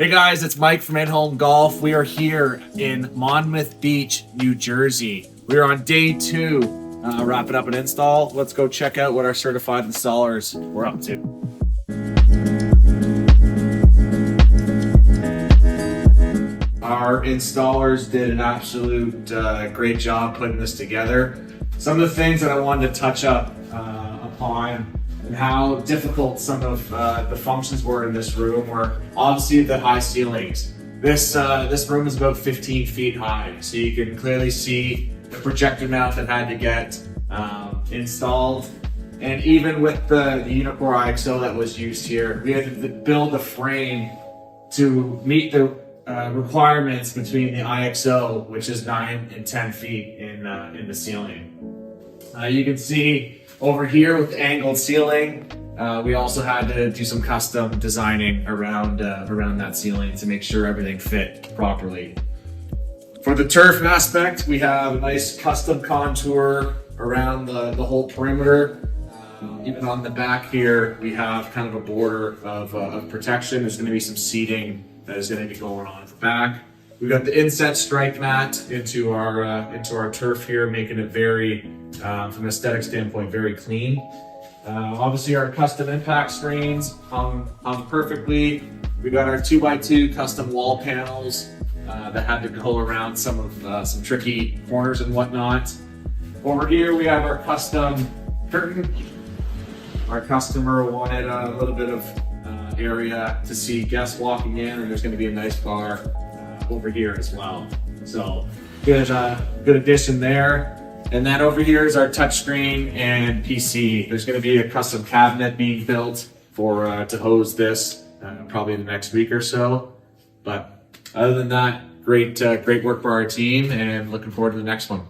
Hey guys, it's Mike from In-Home Golf. We are here in Monmouth Beach, New Jersey. We are on day 2, wrapping up an install. Let's go check out what our certified installers were up to. Our installers did an absolute great job putting this together. Some of the things that I wanted to touch up upon and how difficult some of the functions were in this room were obviously the high ceilings. This room is about 15 feet high, so you can clearly see the projector mount that had to get installed. And even with the Uneekor EyeXO that was used here, we had to build a frame to meet the requirements between the EyeXO, which is 9 and 10 feet in the ceiling. You can see over here with the angled ceiling, we also had to do some custom designing around that ceiling to make sure everything fit properly. For the turf aspect, we have a nice custom contour around the whole perimeter. Even on the back here, we have kind of a border of protection. There's going to be some seating that is going to be going on at the back. We've got the inset strike mat into our turf here, making it very, from an aesthetic standpoint, very clean. Obviously, our custom impact screens hung perfectly. We got our 2x2 custom wall panels that had to go around some tricky corners and whatnot. Over here, we have our custom curtain. Our customer wanted a little bit of area to see guests walking in, and there's going to be a nice bar over here as well. So good addition there. And then over here is our touchscreen and PC. There's going to be a custom cabinet being built for to hose this probably in the next week or so. But other than that, great work for our team, and looking forward to the next one.